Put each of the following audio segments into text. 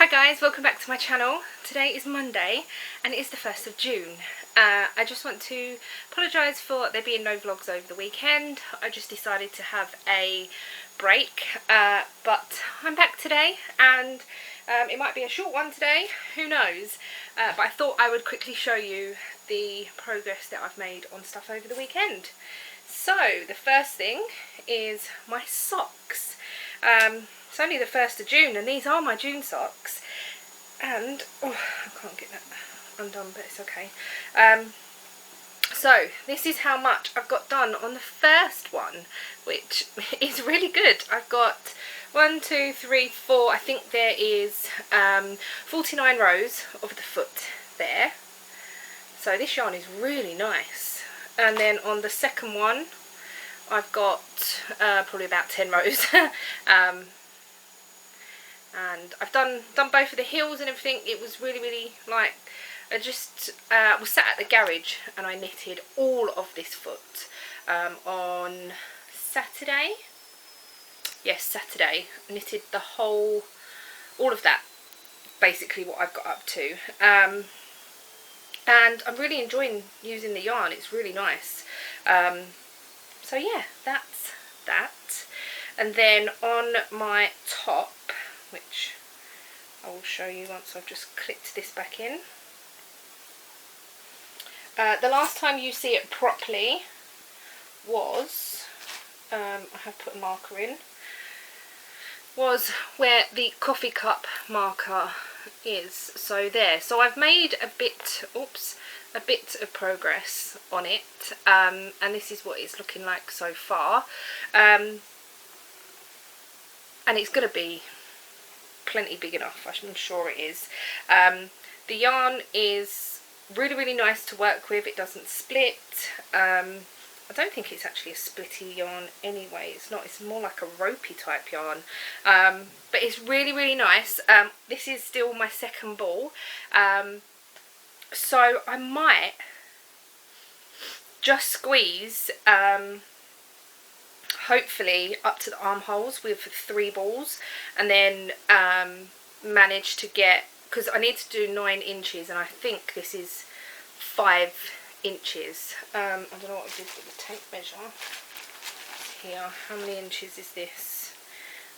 Hi guys, welcome back to my channel. Today is Monday and it is the 1st of June. I just want to apologise for there being no vlogs over the weekend. I just decided to have a break, but I'm back today and it might be a short one today, who knows. But I thought I would quickly show you the progress that I've made on stuff over the weekend. So the first thing is my socks. It's only the 1st of June and these are my June socks, and oh, I can't get that undone, but it's okay. So this is how much I've got done on the first one, which is really good. I've got 1, 2, 3, 4, I think there is 49 rows of the foot there. So this yarn is really nice. And then on the second one I've got probably about 10 rows. And I've done both of the heels and everything. It was really like, I just was sat at the garage and I knitted all of this foot on Saturday. Yes, Saturday. I knitted the all of that, basically what I've got up to. And I'm really enjoying using the yarn. It's really nice. So yeah, that's that. And then on my top, which I will show you once I've just clipped this back in. The last time you see it properly was, I have put a marker in, was where the coffee cup marker is. So there. So I've made a bit of progress on it, and this is what it's looking like so far. And it's going to be plenty big enough, I'm sure it is. The yarn is really nice to work with. It doesn't split. I don't think it's actually a splitty yarn anyway. It's not. It's more like a ropey type yarn, but it's really nice. This is still my second ball, so I might just squeeze hopefully up to the armholes with 3 balls, and then manage to get, because I need to do 9 inches and I think this is 5 inches. I don't know what I did with the tape measure here. How many inches is this?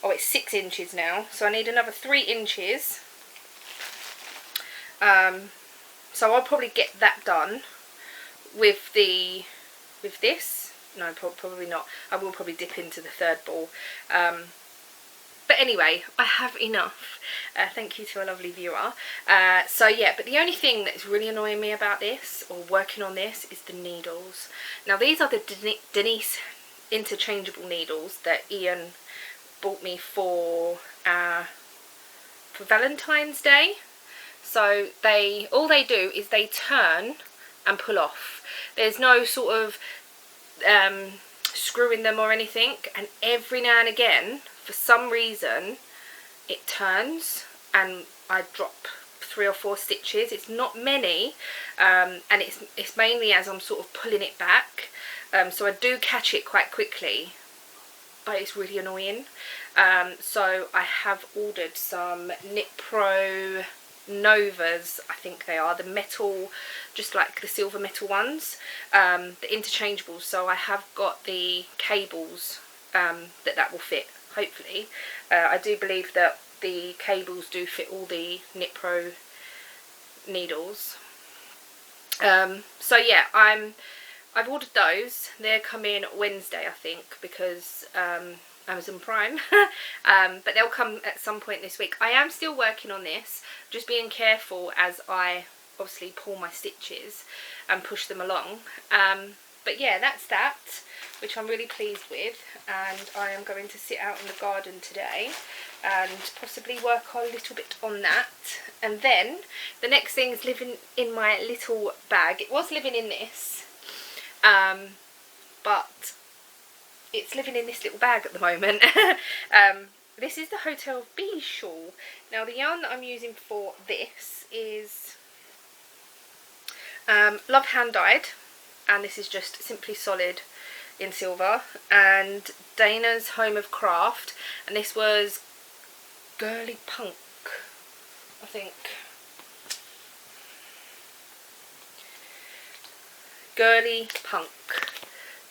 Oh, it's 6 inches now, so I need another 3 inches. So I'll probably get that done with this. No, probably not. I will probably dip into the 3rd ball. But anyway, I have enough. Thank you to a lovely viewer. So yeah, but the only thing that's really annoying me about this, or working on this, is the needles. Now these are the Denise interchangeable needles that Ian bought me for Valentine's Day. So all they do is they turn and pull off. There's no sort of screwing them or anything, and every now and again for some reason it turns and I drop 3 or 4 stitches. It's not many, and it's mainly as I'm sort of pulling it back, so I do catch it quite quickly, but it's really annoying. So I have ordered some Knit Pro Novas, I think they are, the metal, just like the silver metal ones, the interchangeables. So I have got the cables that will fit, hopefully. I do believe that the cables do fit all the Knit Pro needles. So yeah, I've ordered those. They're coming Wednesday, I think, because Amazon Prime. But they'll come at some point this week. I am still working on this, just being careful as I obviously pull my stitches and push them along. But yeah, that's that, which I'm really pleased with, and I am going to sit out in the garden today and possibly work a little bit on that. And then the next thing is living in my little bag. It was living in this, but it's living in this little bag at the moment. This is the Hotel B shawl. Now the yarn that I'm using for this is Love Hand Dyed, and this is just Simply Solid in silver, and Dana's Home of Craft, and this was Girly Punk. I think. Girly Punk.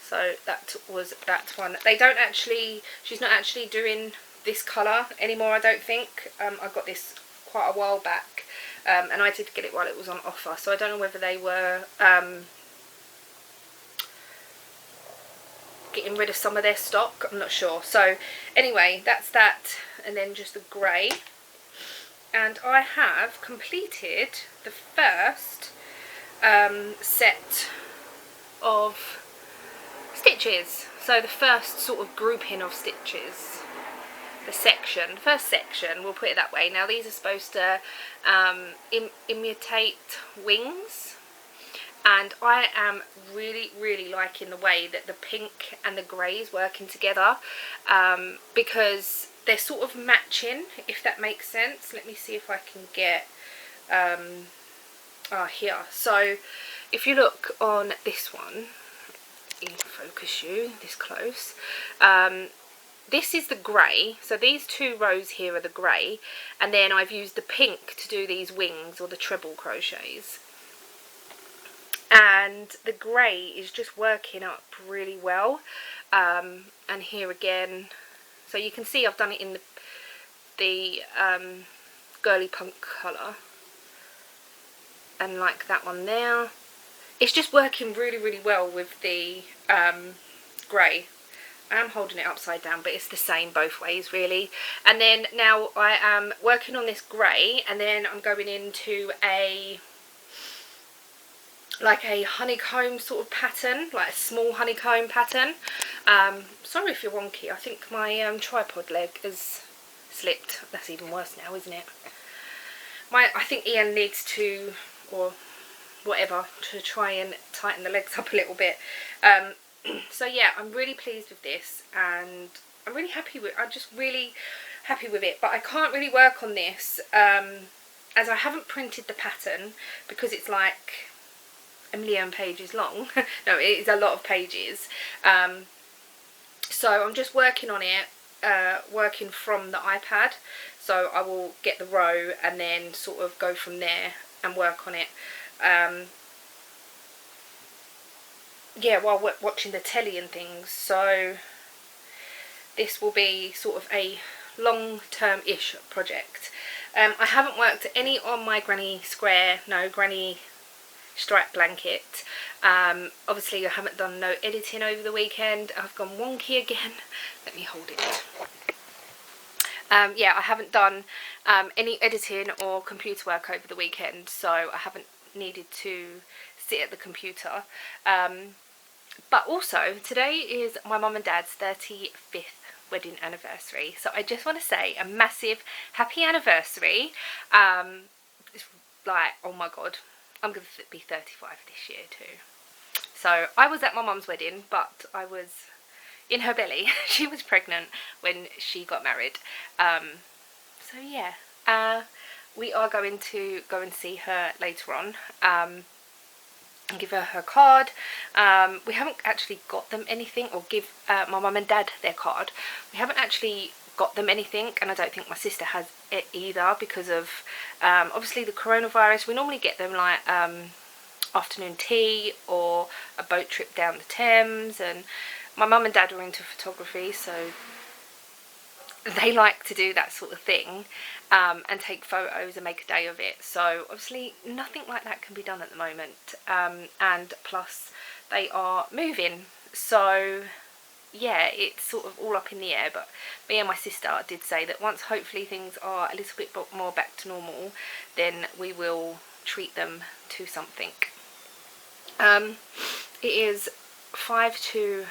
So that was that one. They don't actually, she's not actually doing this colour anymore, I don't think. I got this quite a while back, and I did get it while it was on offer, so I don't know whether they were getting rid of some of their stock, I'm not sure. So anyway, that's that, and then just the grey. And I have completed the first set of stitches. So the first sort of grouping of stitches, the first section, we'll put it that way. Now these are supposed to imitate wings, and I am really liking the way that the pink and the grey is working together, because they're sort of matching, if that makes sense. Let me see if I can get here. So if you look on this one, focus you this close, this is the grey, so these two rows here are the grey, and then I've used the pink to do these wings or the treble crochets, and the grey is just working up really well. And here again, so you can see I've done it in the Girly Punk colour, and like that one there, it's just working really well with the grey. I am holding it upside down, but it's the same both ways really. And then now I am working on this grey, and then I'm going into like a honeycomb sort of pattern, like a small honeycomb pattern. Sorry if you're wonky, I think my tripod leg has slipped. That's even worse now, isn't it? I think Ian needs to, or whatever, to try and tighten the legs up a little bit. So yeah, I'm really pleased with this, and I'm really happy with, I'm just really happy with it. But I can't really work on this as I haven't printed the pattern, because it's like a million pages long. No, it is a lot of pages. So I'm just working on it, working from the iPad. So I will get the row and then sort of go from there and work on it. Yeah, while watching the telly and things. So this will be sort of a long-term-ish project. I haven't worked any on my granny square, no, granny stripe blanket. Obviously I haven't done no editing over the weekend. I've gone wonky again. Let me hold it. Yeah, I haven't done any editing or computer work over the weekend, so I haven't needed to sit at the computer. But also today is my mum and dad's 35th wedding anniversary, so I just want to say a massive happy anniversary. It's like, oh my god, I'm going to be 35 this year too. So I was at my mum's wedding, but I was in her belly. She was pregnant when she got married. So yeah, we are going to go and see her later on, and give her her card. We haven't actually got them anything, or give my mum and dad their card. We haven't actually got them anything, and I don't think my sister has it either, because of obviously the coronavirus. We normally get them like afternoon tea or a boat trip down the Thames, and my mum and dad are into photography, so they like to do that sort of thing, and take photos and make a day of it. So obviously nothing like that can be done at the moment, and plus they are moving, so yeah, it's sort of all up in the air. But me and my sister did say that once hopefully things are a little bit more back to normal, then we will treat them to something. It is 5 to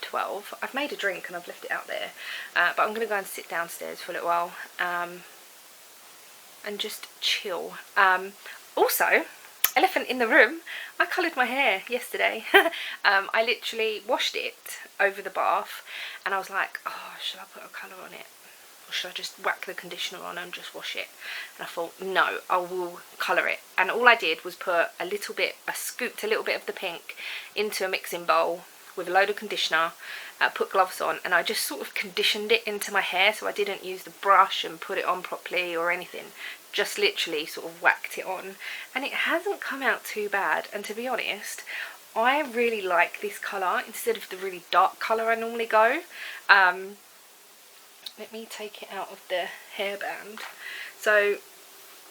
12. I've made a drink and I've left it out there, but I'm going to go and sit downstairs for a little while, and just chill. Also, elephant in the room, I coloured my hair yesterday. I literally washed it over the bath, and I was like, oh, should I put a colour on it, or should I just whack the conditioner on and just wash it? And I thought, no, I will colour it. And all I did was put a little bit, I scooped a little bit of the pink into a mixing bowl, with a load of conditioner, put gloves on, and I just sort of conditioned it into my hair, so I didn't use the brush and put it on properly or anything. Just literally sort of whacked it on, and it hasn't come out too bad. And to be honest, I really like this colour instead of the really dark colour I normally go. Let me take it out of the hairband. So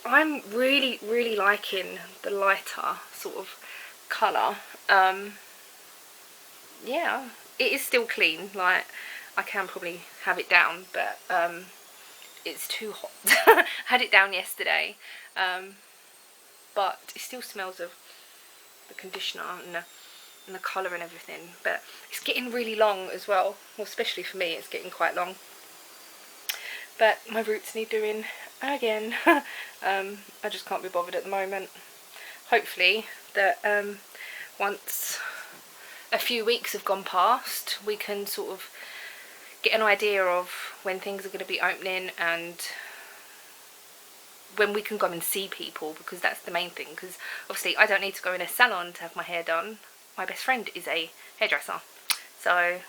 I'm really liking the lighter sort of colour. Yeah, it is still clean, like I can probably have it down, but it's too hot. I had it down yesterday, but it still smells of the conditioner and the colour and everything. But it's getting really long as well, especially for me it's getting quite long. But my roots need doing again. I just can't be bothered at the moment. Hopefully that once a few weeks have gone past, we can sort of get an idea of when things are going to be opening and when we can go and see people, because that's the main thing. Because obviously I don't need to go in a salon to have my hair done. My best friend is a hairdresser, so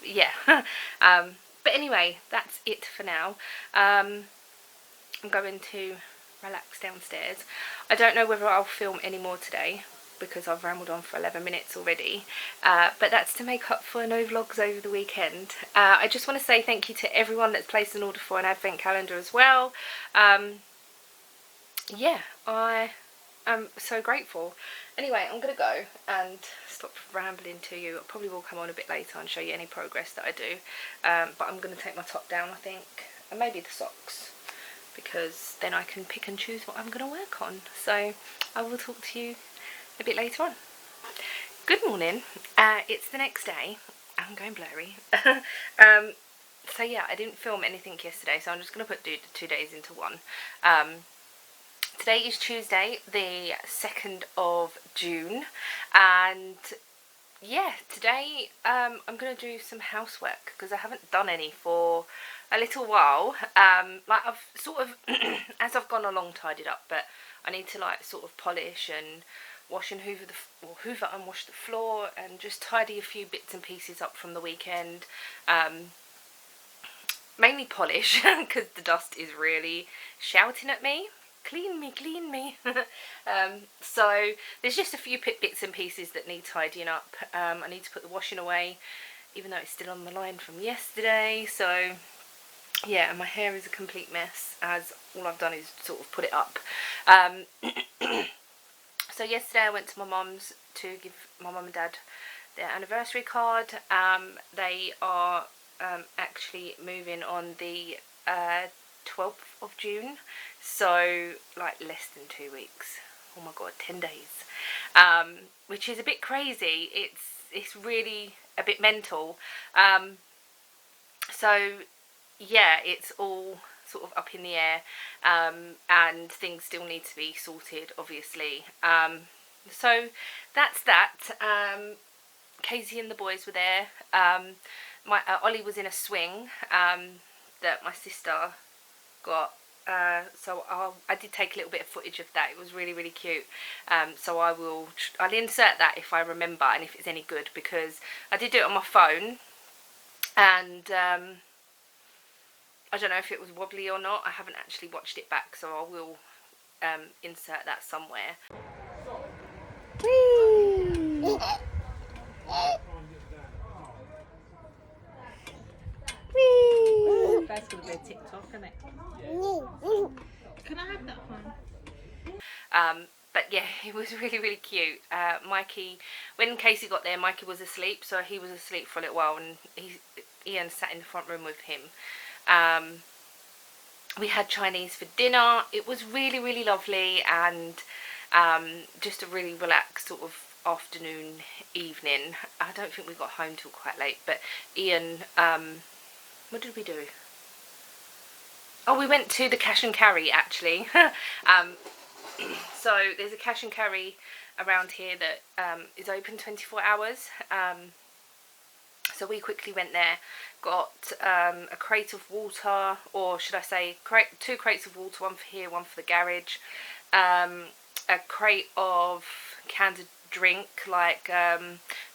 yeah. But anyway, that's it for now. I'm going to relax downstairs. I don't know whether I'll film any more today because I've rambled on for 11 minutes already, but that's to make up for no vlogs over the weekend. I just want to say thank you to everyone that's placed an order for an advent calendar as well. Yeah, I am so grateful. Anyway, I'm going to go and stop rambling to you. I probably will come on a bit later and show you any progress that I do, but I'm going to take my top down, I think, and maybe the socks, because then I can pick and choose what I'm going to work on. So I will talk to you a bit later on. Good morning. It's the next day. I'm going blurry. So yeah, I didn't film anything yesterday, so I'm just going to put the 2 days into one. Today is Tuesday, the 2nd of June, and yeah, today I'm going to do some housework because I haven't done any for a little while. Like I've sort of, as I've gone along, tidied up, but I need to like sort of polish and wash and hoover and wash the floor and just tidy a few bits and pieces up from the weekend. Mainly polish because the dust is really shouting at me. Clean me, clean me. So there's just a few bits and pieces that need tidying up. I need to put the washing away, even though it's still on the line from yesterday. So yeah, my hair is a complete mess, as all I've done is sort of put it up. So yesterday I went to my mum's to give my mum and dad their anniversary card. They are actually moving on the 12th of June, so like less than 2 weeks. Oh my god, 10 days, which is a bit crazy. It's really a bit mental. So yeah, it's all sort of up in the air, and things still need to be sorted, obviously. So that's that. Casey and the boys were there. Ollie was in a swing that my sister got, so I did take a little bit of footage of that. It was really cute. So I'll insert that if I remember and if it's any good, because I did do it on my phone, and I don't know if it was wobbly or not. I haven't actually watched it back, so I will insert that somewhere. Whee! Whee! That's gonna be a TikTok, isn't it? Can I have that one? But yeah, it was really cute. Mikey, when Casey got there, Mikey was asleep, so he was asleep for a little while, and Ian sat in the front room with him. We had Chinese for dinner. It was really lovely, and just a really relaxed sort of afternoon, evening. I don't think we got home till quite late, but Ian, what did we do? Oh, we went to the cash and carry, actually. So there's a cash and carry around here that is open 24 hours. So we quickly went there, got a crate of water, or should I say 2 crates of water, one for here, one for the garage, a crate of canned drink, like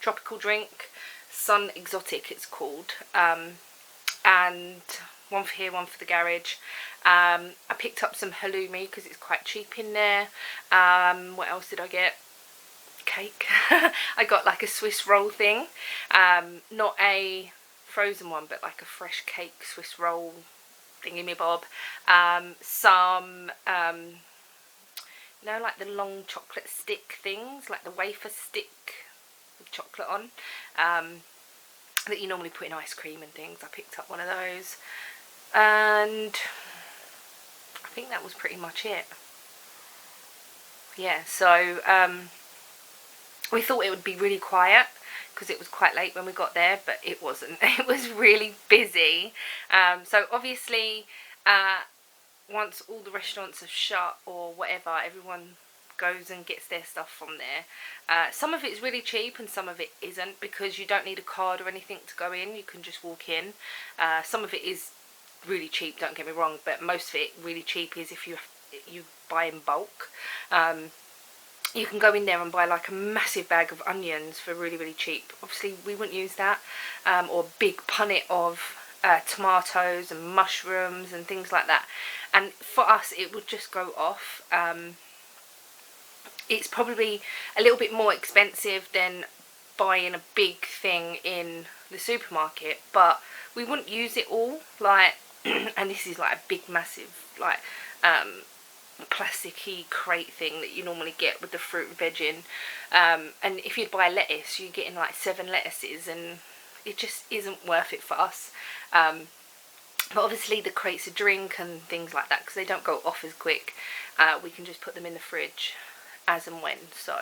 tropical drink, Sun Exotic it's called, and one for here, one for the garage. I picked up some halloumi because it's quite cheap in there. What else did I get? Cake. I got like a Swiss roll thing, not a frozen one, but like a fresh cake Swiss roll thingy-me-bob. Some you know, like the long chocolate stick things, like the wafer stick with chocolate on, that you normally put in ice cream and things. I picked up one of those, and I think that was pretty much it. Yeah, so we thought it would be really quiet because it was quite late when we got there, but it wasn't. It was really busy. So obviously once all the restaurants have shut or whatever, everyone goes and gets their stuff from there. Some of it's really cheap and some of it isn't, because you don't need a card or anything to go in. You can just walk in. Some of it is really cheap, don't get me wrong, but most of it really cheap is if you buy in bulk. You can go in there and buy like a massive bag of onions for really, really cheap. Obviously we wouldn't use that, or a big punnet of tomatoes and mushrooms and things like that, and for us it would just go off. It's probably a little bit more expensive than buying a big thing in the supermarket, but we wouldn't use it all, like and this is like a big massive like plasticky crate thing that you normally get with the fruit and veg in, and if you buy lettuce you're getting like 7 lettuces, and it just isn't worth it for us. But obviously the crates of drink and things like that, because they don't go off as quick, we can just put them in the fridge as and when. So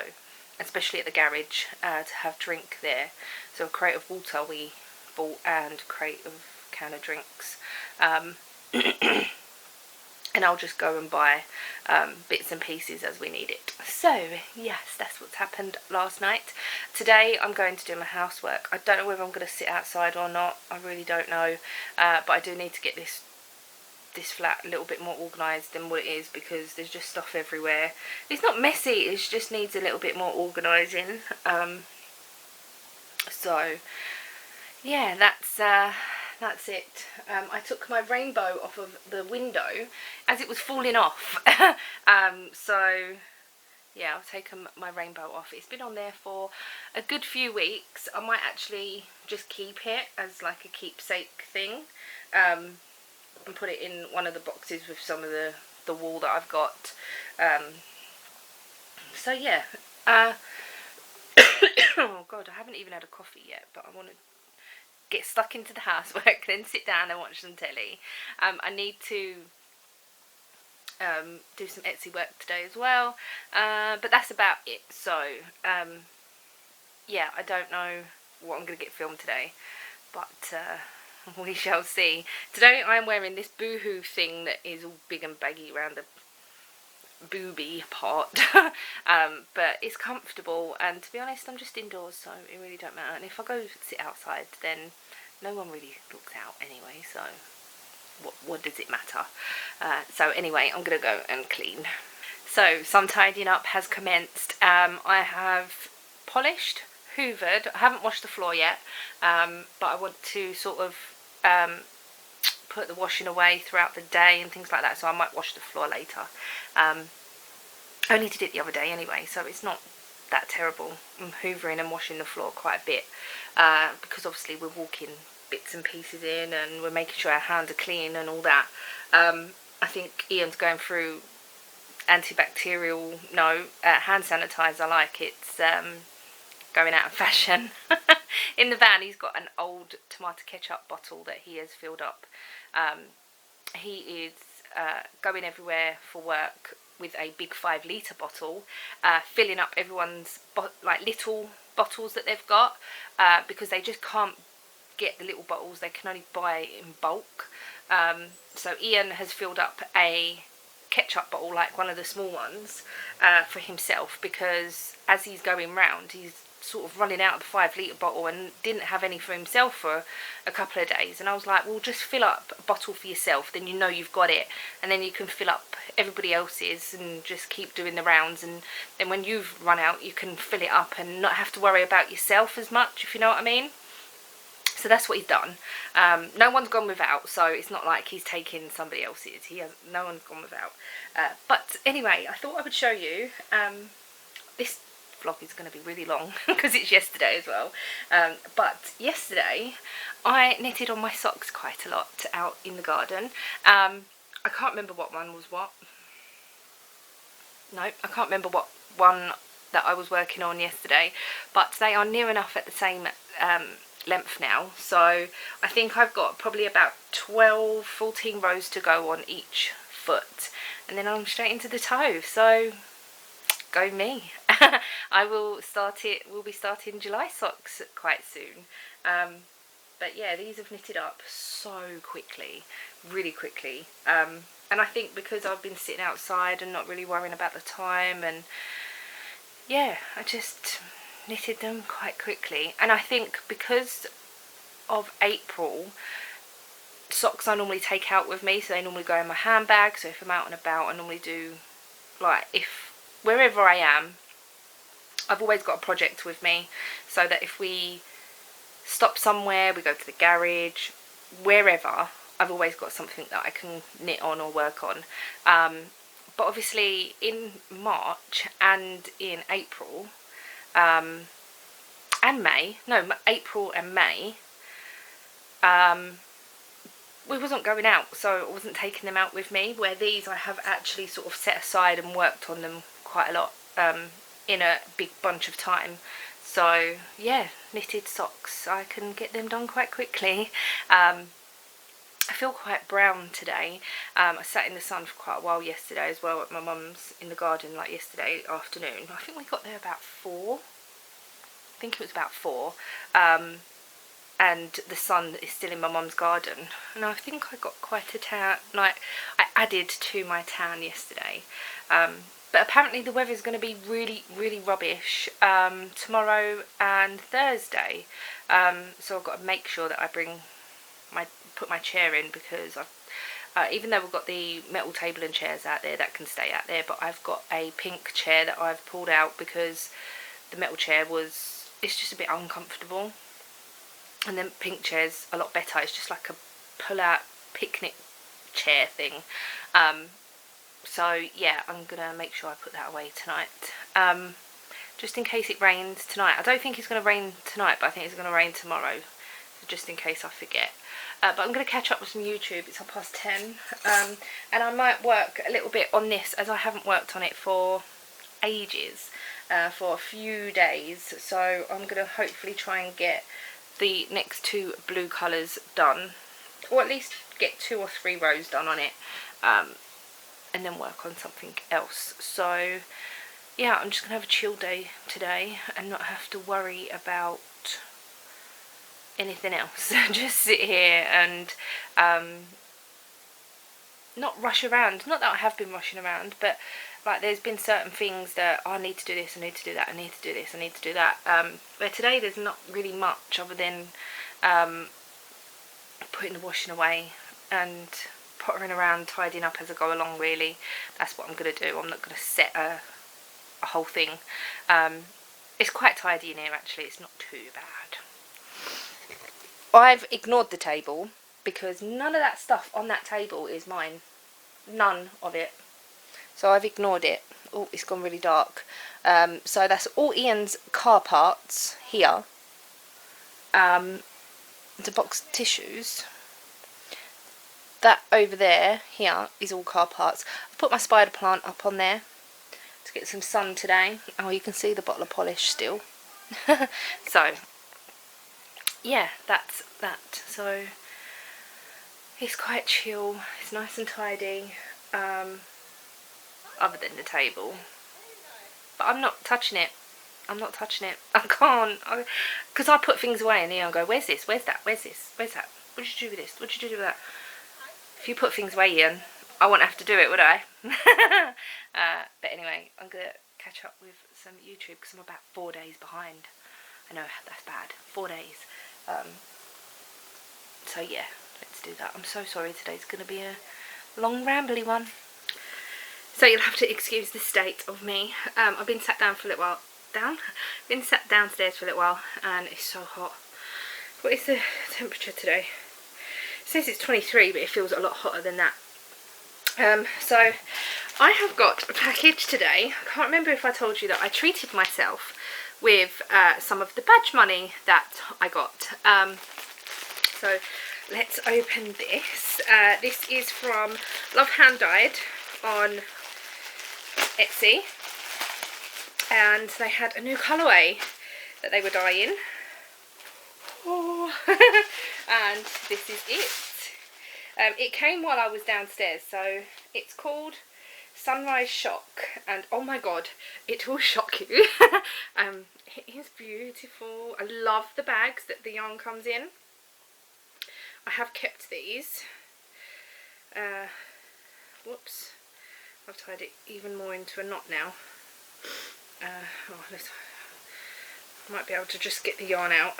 especially at the garage, to have drink there. So a crate of water we bought and a crate of can of drinks. And I'll just go and buy bits and pieces as we need it. So yes, that's what's happened last night. Today I'm going to do my housework. I don't know whether I'm going to sit outside or not. I really don't know. But I do need to get this flat a little bit more organised than what it is, because there's just stuff everywhere. It's not messy, it just needs a little bit more organising. So yeah, that's it. I took my rainbow off of the window as it was falling off. So yeah, I've taken my rainbow off. It's been on there for a good few weeks. I might actually just keep it as like a keepsake thing, and put it in one of the boxes with some of the wool that I've got. So yeah. Oh god, I haven't even had a coffee yet, but I want to get stuck into the housework, then sit down and watch some telly. I need to do some Etsy work today as well, but that's about it. So yeah, I don't know what I'm going to get filmed today, but we shall see. Today I'm wearing this boohoo thing that is all big and baggy around the booby part, but it's comfortable, and to be honest I'm just indoors, so it really don't matter. And if I go sit outside then no one really looks out anyway, so what does it matter? So anyway, I'm gonna go and clean. So some tidying up has commenced. I have polished, hoovered. I haven't washed the floor yet, but I want to sort of put the washing away throughout the day and things like that, so I might wash the floor later. I only did it the other day anyway, so it's not that terrible. I'm hoovering and washing the floor quite a bit, because obviously we're walking bits and pieces in and we're making sure our hands are clean and all that. I think Ian's going through antibacterial, hand sanitizer, like it's going out of fashion. In the van he's got an old tomato ketchup bottle that he has filled up. He is going everywhere for work with a big 5-litre bottle, filling up everyone's like little bottles that they've got, because they just can't get the little bottles, they can only buy in bulk. So Ian has filled up a ketchup bottle, like one of the small ones, for himself, because as he's going round he's sort of running out of the 5-litre bottle and didn't have any for himself for a couple of days. And I was like, well, just fill up a bottle for yourself, then you know you've got it, and then you can fill up everybody else's and just keep doing the rounds, and then when you've run out you can fill it up and not have to worry about yourself as much, if you know what I mean. So that's what he's done. No one's gone without, so it's not like he's taken somebody else's. No one's gone without. But anyway, I thought I would show you. This vlog is going to be really long because it's yesterday as well. But yesterday I knitted on my socks quite a lot out in the garden. I can't remember what one was what. No, I can't remember what one that I was working on yesterday, but they are near enough at the same length now, so I think I've got probably about 14 rows to go on each foot, and then I'm straight into the toe, so go me. We'll be starting July socks quite soon. But yeah, these have knitted up so quickly, really quickly, and I think because I've been sitting outside and not really worrying about the time, and yeah, I just knitted them quite quickly. And I think because of April, socks I normally take out with me, so they normally go in my handbag. So if I'm out and about, I normally do, like, wherever I am, I've always got a project with me, so that if we stop somewhere, we go to the garage, wherever, I've always got something that I can knit on or work on. But obviously in March and in April and May, April and May, we wasn't going out, so I wasn't taking them out with me, where these I have actually sort of set aside and worked on them quite a lot in a big bunch of time. So yeah, knitted socks, I can get them done quite quickly. I feel quite brown today. I sat in the sun for quite a while yesterday as well at my mum's in the garden, like yesterday afternoon. I think we got there about 4. I think it was about 4. And the sun is still in my mum's garden. And I think I got quite a tan, like I added to my tan yesterday. But apparently the weather is going to be really, really rubbish tomorrow and Thursday. So I've got to make sure that I put my chair in, because even though we've got the metal table and chairs out there that can stay out there, but I've got a pink chair that I've pulled out because the metal chair it's just a bit uncomfortable, and then pink chair's a lot better. It's just like a pull out picnic chair thing. So yeah, I'm gonna make sure I put that away tonight, just in case it rains tonight. I don't think it's going to rain tonight, but I think it's going to rain tomorrow, so just in case I forget. But I'm going to catch up with some YouTube. It's 10:30, and I might work a little bit on this, as I haven't worked on it for ages, for a few days. So I'm going to hopefully try and get the next 2 blue colours done, or at least get 2 or 3 rows done on it, and then work on something else. So yeah, I'm just going to have a chill day today and not have to worry about anything else. Just sit here and not rush around. Not that I have been rushing around, but like there's been certain things that I need to do this, I need to do that, I need to do this, I need to do that. But today there's not really much other than putting the washing away and pottering around, tidying up as I go along, really. That's what I'm going to do. I'm not going to set a whole thing. It's quite tidy in here actually, it's not too bad. I've ignored the table because none of that stuff on that table is mine. None of it. So I've ignored it. Oh, it's gone really dark. So that's all Ian's car parts here. The box of tissues. That over there, here, is all car parts. I've put my spider plant up on there to get some sun today. Oh, you can see the bottle of polish still. So yeah, that's that. So it's quite chill, it's nice and tidy, other than the table, but I'm not touching it. I can't, because I put things away and then I go, where's this, where's that, where's this, where's that, what did you do with this, what did you do with that? If you put things away, Ian, I wouldn't have to do it, would I? But anyway, I'm gonna catch up with some YouTube because I'm about 4 days behind. I know, that's bad, 4 days. So yeah, let's do that. I'm so sorry, today's going to be a long rambly one. So you'll have to excuse the state of me. I've been sat down for a little while. Been sat downstairs for a little while and it's so hot. What is the temperature today? It says it's 23, but it feels a lot hotter than that. So I have got a package today. I can't remember if I told you that I treated myself with some of the badge money that I got. So let's open this. This is from Love Hand Dyed on Etsy, and they had a new colourway that they were dyeing. Oh. And this is it. It came while I was downstairs, so it's called Sunrise Shock, and oh my god, it will shock you. It is beautiful. I love the bags that the yarn comes in. I have kept these. Whoops, I've tied it even more into a knot now. I might be able to just get the yarn out.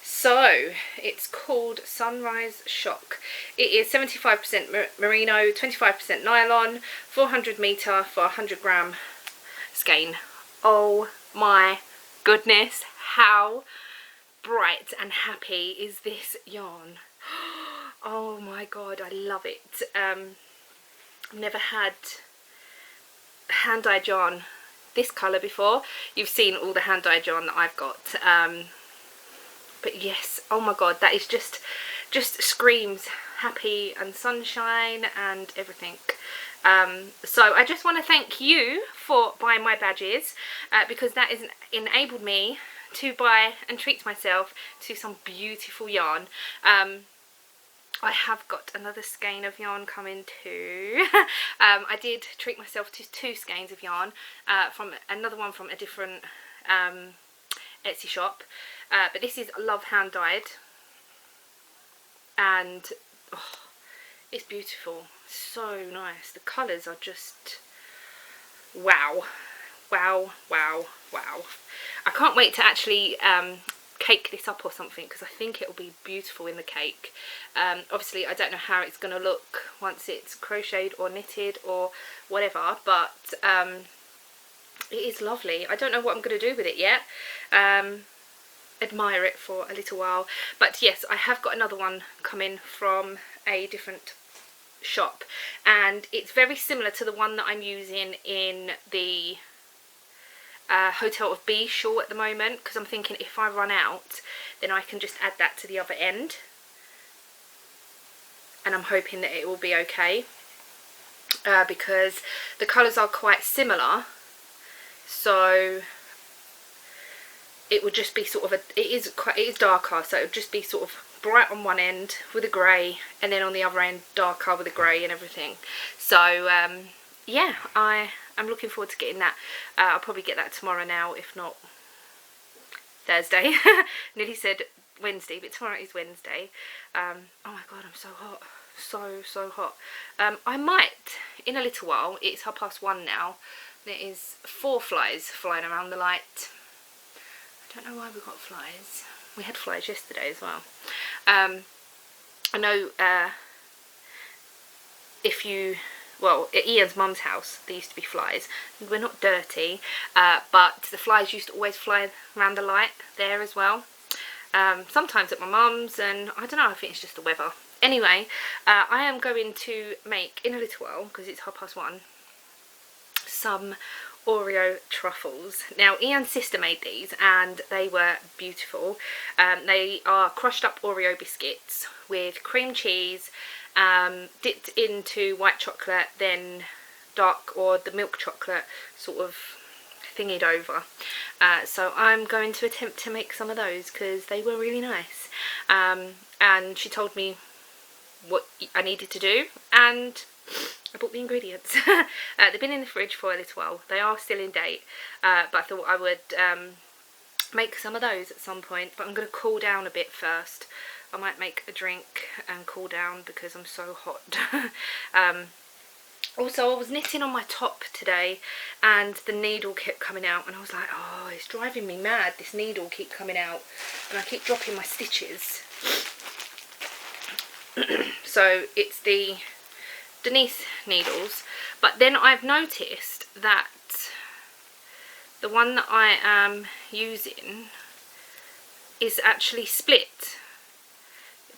So it's called Sunrise Shock. It is 75% merino, 25% nylon, 400 metre for 100 gram skein. Oh my goodness, how bright and happy is this yarn? Oh my god, I love it. I've never had hand dyed yarn this colour before. You've seen all the hand dyed yarn that I've got. But yes, oh my god, that is just screams happy and sunshine and everything. So I just want to thank you for buying my badges, because that has enabled me to buy and treat myself to some beautiful yarn. I have got another skein of yarn coming too. I did treat myself to 2 skeins of yarn, from another one from a different Etsy shop. But this is Love Hand Dyed, and oh, it's beautiful, so nice. The colours are just wow, wow, wow, wow. I can't wait to actually cake this up or something, because I think it will be beautiful in the cake. Obviously I don't know how it's going to look once it's crocheted or knitted or whatever, but it is lovely. I don't know what I'm going to do with it yet. Admire it for a little while. But yes, I have got another one coming from a different shop, and it's very similar to the one that I'm using in the Hotel of B shawl at the moment, because I'm thinking if I run out, then I can just add that to the other end, and I'm hoping that it will be okay, because the colours are quite similar. So it would just be sort of it is darker, so it would just be sort of bright on one end with a grey, and then on the other end darker with a grey and everything. So yeah, I'm looking forward to getting that. I'll probably get that tomorrow now, if not Thursday. Nearly said Wednesday, but tomorrow is Wednesday. Oh my god, I'm so hot, so hot. I might, in a little while, it's 1:30 now, there is 4 flies flying around the light. I don't know why we got flies. We had flies yesterday as well. I know at Ian's mum's house there used to be flies. We're not dirty, but the flies used to always fly around the light there as well. Sometimes at my mum's, and I don't know, I think it's just the weather. Anyway, I am going to make, in a little while, because it's 1:30, some Oreo truffles. Now Ian's sister made these and they were beautiful. They are crushed up Oreo biscuits with cream cheese, dipped into white chocolate, then dark or the milk chocolate sort of thingied over. So I'm going to attempt to make some of those because they were really nice. And she told me what I needed to do, and I bought the ingredients. They've been in the fridge for a little while. They are still in date, but I thought I would make some of those at some point. But I'm going to cool down a bit first. I might make a drink and cool down because I'm so hot. Also, I was knitting on my top today and the needle kept coming out, and I was like, oh, it's driving me mad, this needle keep coming out, and I keep dropping my stitches. So it's the Denise needles, but then I've noticed that the one that I am using is actually split.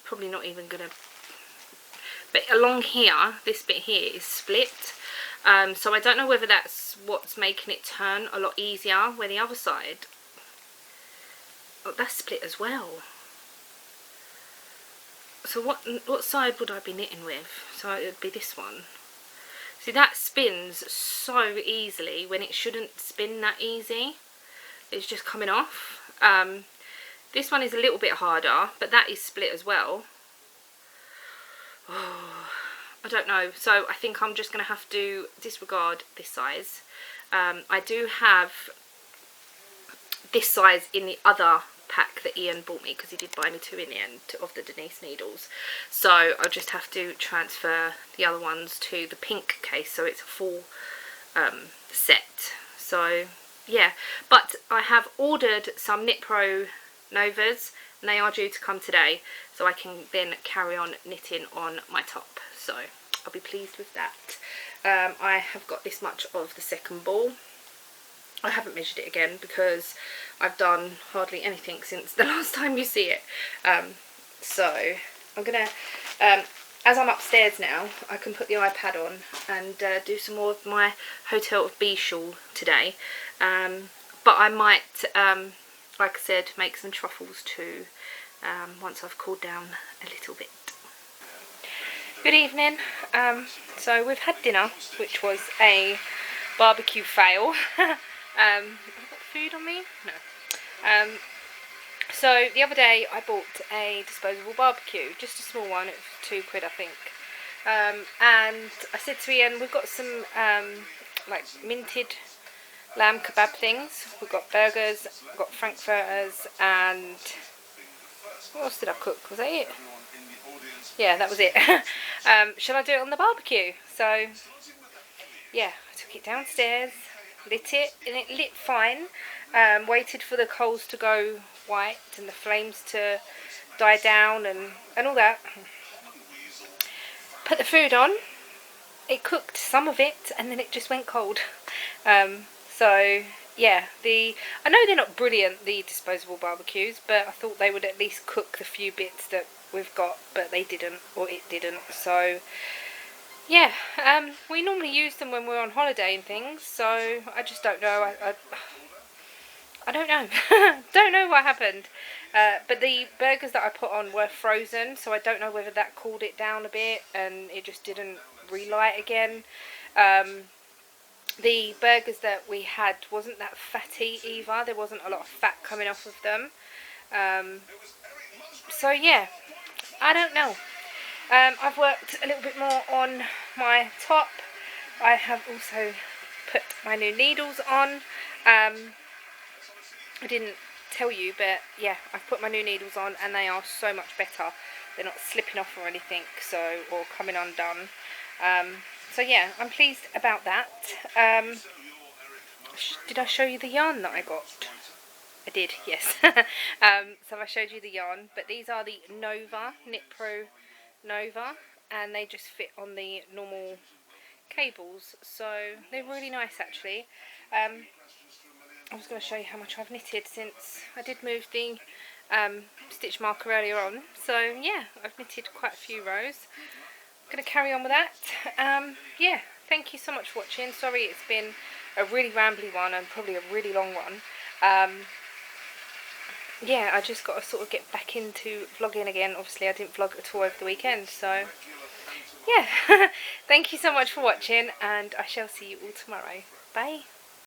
Probably not even gonna, but along here, this bit here is split. So I don't know whether that's what's making it turn a lot easier, where the other side, oh, that's split as well. So what side would I be knitting with? So it would be this one. See, that spins so easily when it shouldn't spin that easy. It's just coming off. This one is a little bit harder, but that is split as well. Oh, I don't know. So I think I'm just going to have to disregard this size. I do have this size in the other pack that Ian bought me, because he did buy me 2 in the end of the Denise needles. So I'll just have to transfer the other ones to the pink case, so it's a full set. So yeah, but I have ordered some Knit Pro Novas, and they are due to come today, so I can then carry on knitting on my top. So I'll be pleased with that. I have got this much of the second ball. I haven't measured it again because I've done hardly anything since the last time you see it. So I'm gonna, as I'm upstairs now, I can put the iPad on and do some more of my Hotel of B shawl today. But I might, like I said, make some truffles too, once I've cooled down a little bit. Good evening. So we've had dinner, which was a barbecue fail. Have I got food on me? No. So the other day I bought a disposable barbecue, just a small one. It was £2 I think. And I said to Ian, we've got some like minted lamb kebab things. We've got burgers, we've got frankfurters, and what else did I cook? Was that it? Yeah, that was it. Shall I do it on the barbecue? So yeah, I took it downstairs, lit it, and it lit fine. Waited for the coals to go white and the flames to die down and all that. Put the food on. It cooked some of it, and then it just went cold. So yeah, I know they're not brilliant, the disposable barbecues, but I thought they would at least cook the few bits that we've got, but they didn't, or it didn't. So yeah, we normally use them when we're on holiday and things, so I just don't know. I don't know. Don't know what happened. But the burgers that I put on were frozen, so I don't know whether that cooled it down a bit and it just didn't relight again. The burgers that we had wasn't that fatty either. There wasn't a lot of fat coming off of them. So yeah, I don't know. I've worked a little bit more on my top. I have also put my new needles on. I didn't tell you, but yeah, I've put my new needles on and they are so much better. They're not slipping off or anything, so, or coming undone. So yeah, I'm pleased about that. Did I show you the yarn that I got? I did, yes. So I showed you the yarn, but these are the Nova, Knit Pro Nova, and they just fit on the normal cables, so they're really nice actually. I was going to show you how much I've knitted since I did move the stitch marker earlier on. So yeah, I've knitted quite a few rows. I'm going to carry on with that. Yeah, thank you so much for watching. Sorry it's been a really rambly one and probably a really long one. Yeah, I just got to sort of get back into vlogging again. Obviously I didn't vlog at all over the weekend, so yeah. Thank you so much for watching, and I shall see you all tomorrow. Bye.